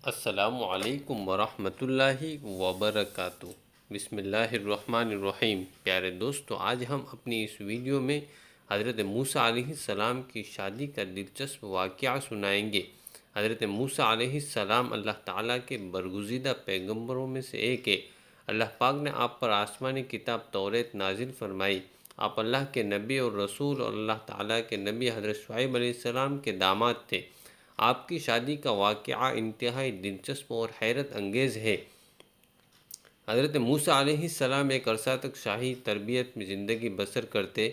السلام علیکم ورحمۃ اللہ وبرکاتہ۔ بسم اللہ الرحمن الرحیم۔ پیارے دوستو، آج ہم اپنی اس ویڈیو میں حضرت موسیٰ علیہ السلام کی شادی کا دلچسپ واقعہ سنائیں گے۔ حضرت موسیٰ علیہ السلام اللہ تعالیٰ کے برگزیدہ پیغمبروں میں سے ایک ہے۔ اللہ پاک نے آپ پر آسمانی کتاب توریت نازل فرمائی۔ آپ اللہ کے نبی اور رسول اور اللہ تعالیٰ کے نبی حضرت شعیب علیہ السلام کے داماد تھے۔ آپ کی شادی کا واقعہ انتہائی دلچسپ اور حیرت انگیز ہے۔ حضرت موسیٰ علیہ السلام ایک عرصہ تک شاہی تربیت میں زندگی بسر کرتے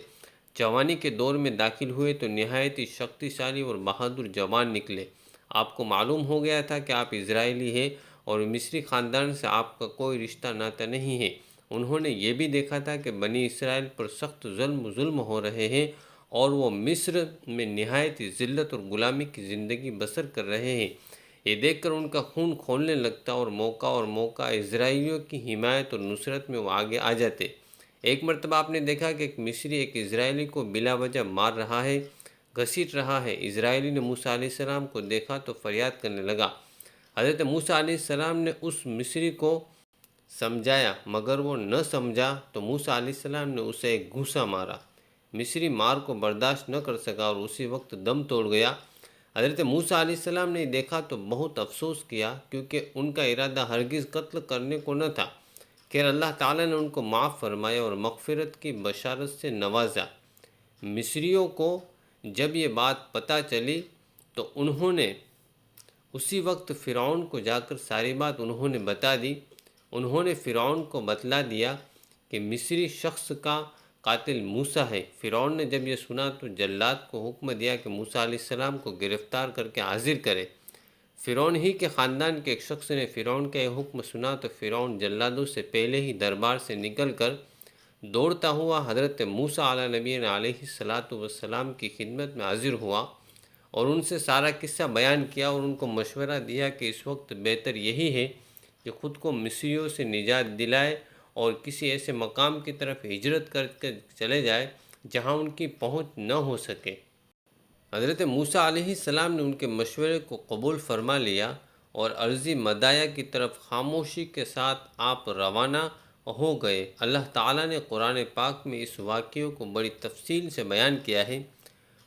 جوانی کے دور میں داخل ہوئے تو نہایت ہی شکتیشالی اور بہادر جوان نکلے۔ آپ کو معلوم ہو گیا تھا کہ آپ اسرائیلی ہیں اور مصری خاندان سے آپ کا کوئی رشتہ ناطہ نہیں ہے۔ انہوں نے یہ بھی دیکھا تھا کہ بنی اسرائیل پر سخت ظلم ہو رہے ہیں اور وہ مصر میں نہایت ذلت اور غلامی کی زندگی بسر کر رہے ہیں۔ یہ دیکھ کر ان کا خون کھولنے لگتا اور موقع اسرائیلیوں کی حمایت اور نصرت میں وہ آگے آ جاتے۔ ایک مرتبہ آپ نے دیکھا کہ ایک مصری ایک اسرائیلی کو بلا وجہ مار رہا ہے، گھسیٹ رہا ہے۔ اسرائیلی نے موسیٰ علیہ السلام کو دیکھا تو فریاد کرنے لگا۔ حضرت موسیٰ علیہ السلام نے اس مصری کو سمجھایا، مگر وہ نہ سمجھا تو موسیٰ علیہ السلام نے اسے ایک گھوسا مارا۔ مصری مار کو برداشت نہ کر سکا اور اسی وقت دم توڑ گیا۔ حضرت موسیٰ علیہ السلام نے دیکھا تو بہت افسوس کیا، کیونکہ ان کا ارادہ ہرگز قتل کرنے کو نہ تھا۔ خیر، اللہ تعالیٰ نے ان کو معاف فرمایا اور مغفرت کی بشارت سے نوازا۔ مصریوں کو جب یہ بات پتہ چلی تو انہوں نے اسی وقت فرعون کو جا کر ساری بات انہوں نے بتا دی۔ انہوں نے فرعون کو بتلا دیا کہ مصری شخص کا قاتل موسیٰ ہے۔ فرعون نے جب یہ سنا تو جلاد کو حکم دیا کہ موسیٰ علیہ السلام کو گرفتار کر کے حاضر کرے۔ فرعون ہی کے خاندان کے ایک شخص نے فرعون کا یہ حکم سنا تو فرعون جلادوں سے پہلے ہی دربار سے نکل کر دوڑتا ہوا حضرت موسیٰ علیہ نبینا علیہ السلام کی خدمت میں حاضر ہوا اور ان سے سارا قصہ بیان کیا اور ان کو مشورہ دیا کہ اس وقت بہتر یہی ہے کہ خود کو مصریوں سے نجات دلائے اور کسی ایسے مقام کی طرف ہجرت کر کے چلے جائے جہاں ان کی پہنچ نہ ہو سکے۔ حضرت موسیٰ علیہ السلام نے ان کے مشورے کو قبول فرما لیا اور عرضی مدایا کی طرف خاموشی کے ساتھ آپ روانہ ہو گئے۔ اللہ تعالیٰ نے قرآن پاک میں اس واقعے کو بڑی تفصیل سے بیان کیا ہے۔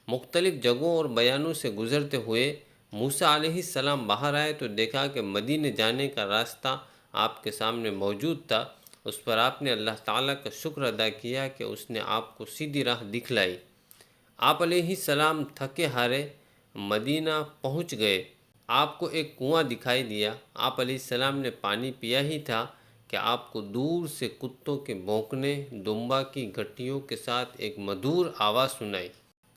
مختلف جگہوں اور بیانوں سے گزرتے ہوئے موسیٰ علیہ السلام باہر آئے تو دیکھا کہ مدینے جانے کا راستہ آپ کے سامنے موجود تھا۔ اس پر آپ نے اللہ تعالیٰ کا شکر ادا کیا کہ اس نے آپ کو سیدھی راہ دکھلائی۔ آپ علیہ السلام تھکے ہارے مدینہ پہنچ گئے۔ آپ کو ایک کنواں دکھائی دیا۔ آپ علیہ السلام نے پانی پیا ہی تھا کہ آپ کو دور سے کتوں کے بھونکنے، دمبا کی گھٹیوں کے ساتھ ایک مدھور آواز سنائی۔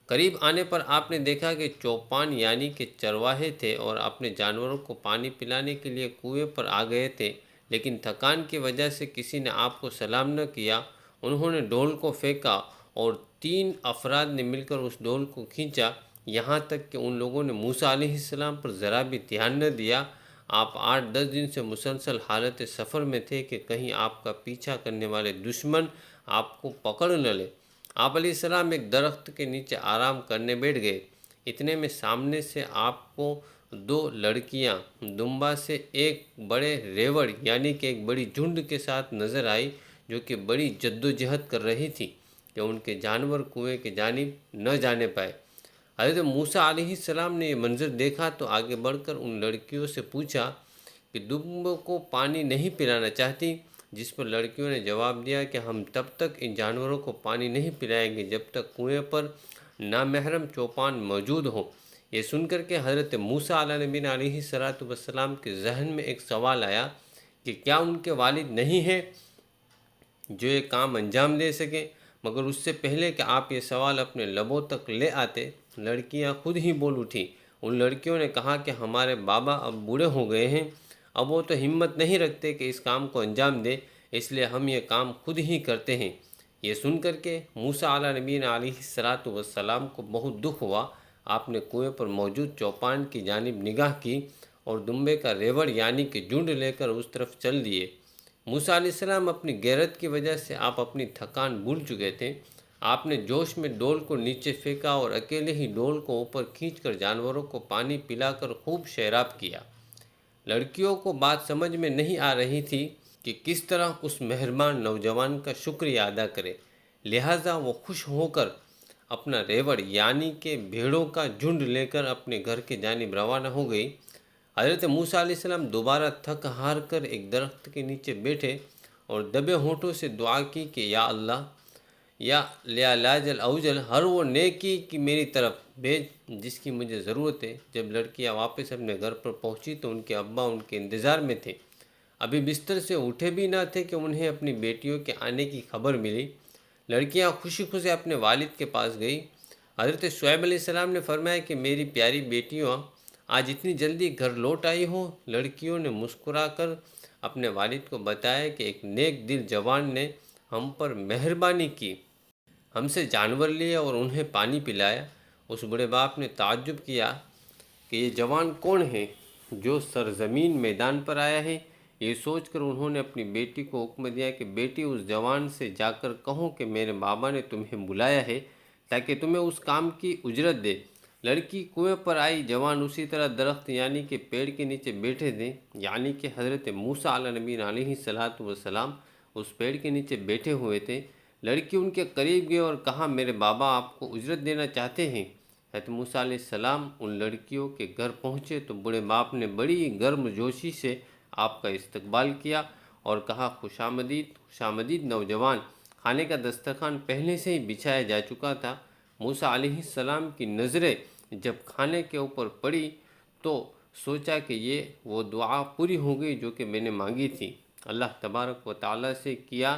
قریب آنے پر آپ نے دیکھا کہ چوپان یعنی کہ چرواہے تھے اور اپنے جانوروں کو پانی پلانے کے لیے کنویں پر آ گئے تھے، لیکن تھکان کی وجہ سے کسی نے آپ کو سلام نہ کیا۔ انہوں نے ڈول کو پھینکا اور 3 افراد نے مل کر اس ڈول کو کھینچا، یہاں تک کہ ان لوگوں نے موسیٰ علیہ السلام پر ذرا بھی دھیان نہ دیا۔ آپ 8-10 دن سے مسلسل حالت سفر میں تھے کہ کہیں آپ کا پیچھا کرنے والے دشمن آپ کو پکڑ نہ لے۔ آپ علیہ السلام ایک درخت کے نیچے آرام کرنے بیٹھ گئے۔ اتنے میں سامنے سے آپ کو 2 لڑکیاں دمبا سے ایک بڑے ریوڑ یعنی کہ ایک بڑی جھنڈ کے ساتھ نظر آئی، جو کہ بڑی جدوجہد کر رہی تھی کہ ان کے جانور کنویں کی جانب نہ جانے پائے۔ حضرت موسیٰ علیہ السلام نے یہ منظر دیکھا تو آگے بڑھ کر ان لڑکیوں سے پوچھا کہ دمبوں کو پانی نہیں پلانا چاہتی، جس پر لڑکیوں نے جواب دیا کہ ہم تب تک ان جانوروں کو پانی نہیں پلائیں گے جب تک کنویں پر نامحرم چوپان موجود ہوں۔ یہ سن کر کے حضرت موسیٰ علیہ نبینا علیہ السلام کے ذہن میں ایک سوال آیا کہ کیا ان کے والد نہیں ہیں جو یہ کام انجام دے سکیں؟ مگر اس سے پہلے کہ آپ یہ سوال اپنے لبوں تک لے آتے، لڑکیاں خود ہی بول اٹھیں۔ ان لڑکیوں نے کہا کہ ہمارے بابا اب بوڑھے ہو گئے ہیں، اب وہ تو ہمت نہیں رکھتے کہ اس کام کو انجام دیں، اس لیے ہم یہ کام خود ہی کرتے ہیں۔ یہ سن کر کے موسیٰ علیہ نبینا علیہ السلام کو بہت دکھ ہوا۔ آپ نے کنویں پر موجود چوپان کی جانب نگاہ کی اور دمبے کا ریوڑ یعنی کہ جھنڈ لے کر اس طرف چل دیے۔ موسیٰ علیہ السلام اپنی غیرت کی وجہ سے آپ اپنی تھکان بھول چکے تھے۔ آپ نے جوش میں ڈول کو نیچے پھینکا اور اکیلے ہی ڈول کو اوپر کھینچ کر جانوروں کو پانی پلا کر خوب سیراب کیا۔ لڑکیوں کو بات سمجھ میں نہیں آ رہی تھی کہ کس طرح اس مہربان نوجوان کا شکریہ ادا کرے، لہٰذا وہ خوش ہو کر اپنا ریوڑ یعنی کہ بھیڑوں کا جھنڈ لے کر اپنے گھر کی جانب روانہ ہو گئی۔ حضرت موسیٰ علیہ السلام دوبارہ تھک ہار کر ایک درخت کے نیچے بیٹھے اور دبے ہونٹوں سے دعا کی کہ یا اللہ، یا لاج الاوجل، ہر وہ نیکی کی میری طرف بھیج جس کی مجھے ضرورت ہے۔ جب لڑکیاں واپس اپنے گھر پر پہنچی تو ان کے ابا ان کے انتظار میں تھے، ابھی بستر سے اٹھے بھی نہ تھے کہ انہیں اپنی بیٹیوں کے آنے کی خبر ملی۔ لڑکیاں خوشی خوشی اپنے والد کے پاس گئی۔ حضرت شعیب علیہ السلام نے فرمایا کہ میری پیاری بیٹیوں، آج اتنی جلدی گھر لوٹ آئی ہو؟ لڑکیوں نے مسکرا کر اپنے والد کو بتایا کہ ایک نیک دل جوان نے ہم پر مہربانی کی، ہم سے جانور لیے اور انہیں پانی پلایا۔ اس بڑے باپ نے تعجب کیا کہ یہ جوان کون ہے جو سرزمین میدان پر آیا ہے؟ یہ سوچ کر انہوں نے اپنی بیٹی کو حکم دیا کہ بیٹی، اس جوان سے جا کر کہو کہ میرے بابا نے تمہیں بلایا ہے تاکہ تمہیں اس کام کی اجرت دے۔ لڑکی کنویں پر آئی، جوان اسی طرح درخت یعنی کہ پیڑ کے نیچے بیٹھے تھے، یعنی کہ حضرت موسیٰ علیہ نبی علیہ السلام اس پیڑ کے نیچے بیٹھے ہوئے تھے۔ لڑکی ان کے قریب گئی اور کہا میرے بابا آپ کو اجرت دینا چاہتے ہیں۔ حضرت موسیٰ علیہ السلام ان لڑکیوں کے گھر پہنچے تو بڑے باپ نے بڑی گرم جوشی سے آپ کا استقبال کیا اور کہا خوش آمدید، خوش آمدید نوجوان۔ کھانے کا دسترخوان پہلے سے ہی بچھایا جا چکا تھا۔ موسیٰ علیہ السلام کی نظریں جب کھانے کے اوپر پڑی تو سوچا کہ یہ وہ دعا پوری ہو گئی جو کہ میں نے مانگی تھی۔ اللہ تبارک و تعالیٰ سے کیا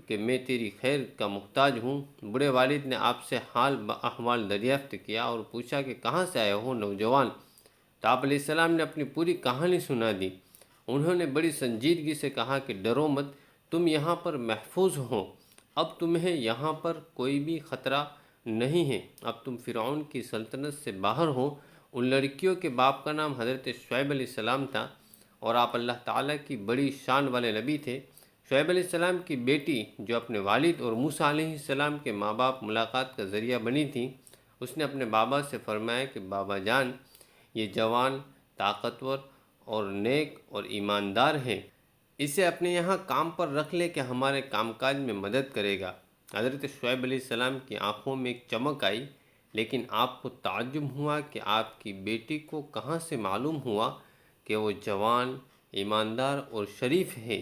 کہ میں تیری خیر کا محتاج ہوں۔ بڑے والد نے آپ سے حال احوال دریافت کیا اور پوچھا کہ کہاں سے آئے ہو نوجوان؟ تو آپ علیہ السلام نے اپنی پوری کہانی سنا دی۔ انہوں نے بڑی سنجیدگی سے کہا کہ ڈرو مت، تم یہاں پر محفوظ ہو، اب تمہیں یہاں پر کوئی بھی خطرہ نہیں ہے، اب تم فرعون کی سلطنت سے باہر ہو۔ ان لڑکیوں کے باپ کا نام حضرت شعیب علیہ السلام تھا اور آپ اللہ تعالیٰ کی بڑی شان والے نبی تھے۔ شعیب علیہ السلام کی بیٹی جو اپنے والد اور موسیٰ علیہ السلام کے ماں باپ ملاقات کا ذریعہ بنی تھی، اس نے اپنے بابا سے فرمایا کہ بابا جان، یہ جوان طاقتور اور نیک اور ایماندار ہے، اسے اپنے یہاں کام پر رکھ لے کہ ہمارے کام کاج میں مدد کرے گا۔ حضرت شعیب علیہ السلام کی آنکھوں میں ایک چمک آئی، لیکن آپ کو تعجب ہوا کہ آپ کی بیٹی کو کہاں سے معلوم ہوا کہ وہ جوان، ایماندار اور شریف ہے۔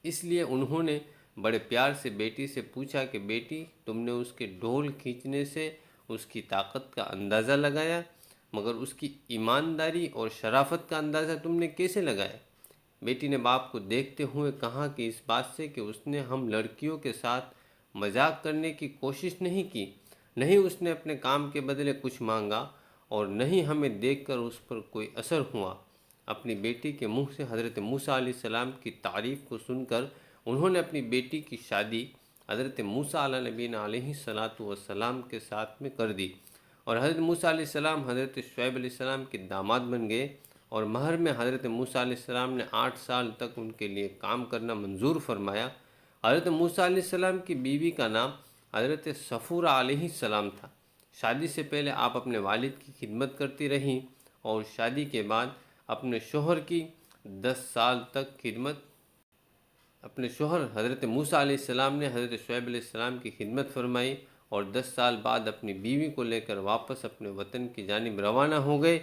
اس لیے انہوں نے بڑے پیار سے بیٹی سے پوچھا کہ بیٹی، تم نے اس کے ڈھول کھینچنے سے اس کی طاقت کا اندازہ لگایا، مگر اس کی ایمانداری اور شرافت کا اندازہ تم نے کیسے لگایا؟ بیٹی نے باپ کو دیکھتے ہوئے کہا کہ اس بات سے کہ اس نے ہم لڑکیوں کے ساتھ مذاق کرنے کی کوشش نہیں کی، نہیں اس نے اپنے کام کے بدلے کچھ مانگا اور نہیں ہمیں دیکھ کر اس پر کوئی اثر ہوا۔ اپنی بیٹی کے منہ سے حضرت موسیٰ علیہ السلام کی تعریف کو سن کر انہوں نے اپنی بیٹی کی شادی حضرت موسیٰ علیہ نبی علیہ السلام کے ساتھ میں کر دی اور حضرت موسیٰ علیہ السلام حضرت شعیب علیہ السلام کے داماد بن گئے اور مہر میں حضرت موسیٰ علیہ السلام نے 8 سال تک ان کے لیے کام کرنا منظور فرمایا۔ حضرت موسیٰ علیہ السلام کی بیوی کا نام حضرت صفورہ علیہ السلام تھا۔ شادی سے پہلے آپ اپنے والد کی خدمت کرتی رہیں اور شادی کے بعد اپنے شوہر کی 10 سال تک خدمت اپنے شوہر حضرت موسیٰ علیہ السلام نے حضرت شعیب علیہ السلام کی خدمت فرمائی اور 10 سال بعد اپنی بیوی کو لے کر واپس اپنے وطن کی جانب روانہ ہو گئے۔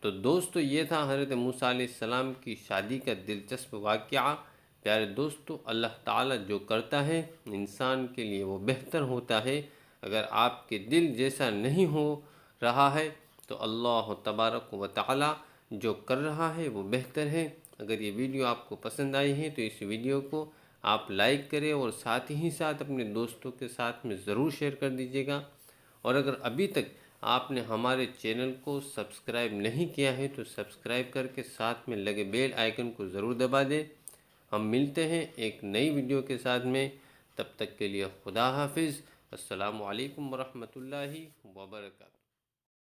تو دوستو، یہ تھا حضرت موسیٰ علیہ السلام کی شادی کا دلچسپ واقعہ۔ پیارے دوستو، اللہ تعالیٰ جو کرتا ہے انسان کے لیے وہ بہتر ہوتا ہے۔ اگر آپ کے دل جیسا نہیں ہو رہا ہے تو اللہ تبارک و تعالیٰ جو کر رہا ہے وہ بہتر ہے۔ اگر یہ ویڈیو آپ کو پسند آئی ہے تو اس ویڈیو کو آپ لائک کریں اور ساتھ ہی ساتھ اپنے دوستوں کے ساتھ میں ضرور شیئر کر دیجیے گا۔ اور اگر ابھی تک آپ نے ہمارے چینل کو سبسکرائب نہیں کیا ہے تو سبسکرائب کر کے ساتھ میں لگے بیل آئیکن کو ضرور دبا دیں۔ ہم ملتے ہیں ایک نئی ویڈیو کے ساتھ میں، تب تک کے لیے خدا حافظ۔ السلام علیکم ورحمۃ اللہ وبرکاتہ۔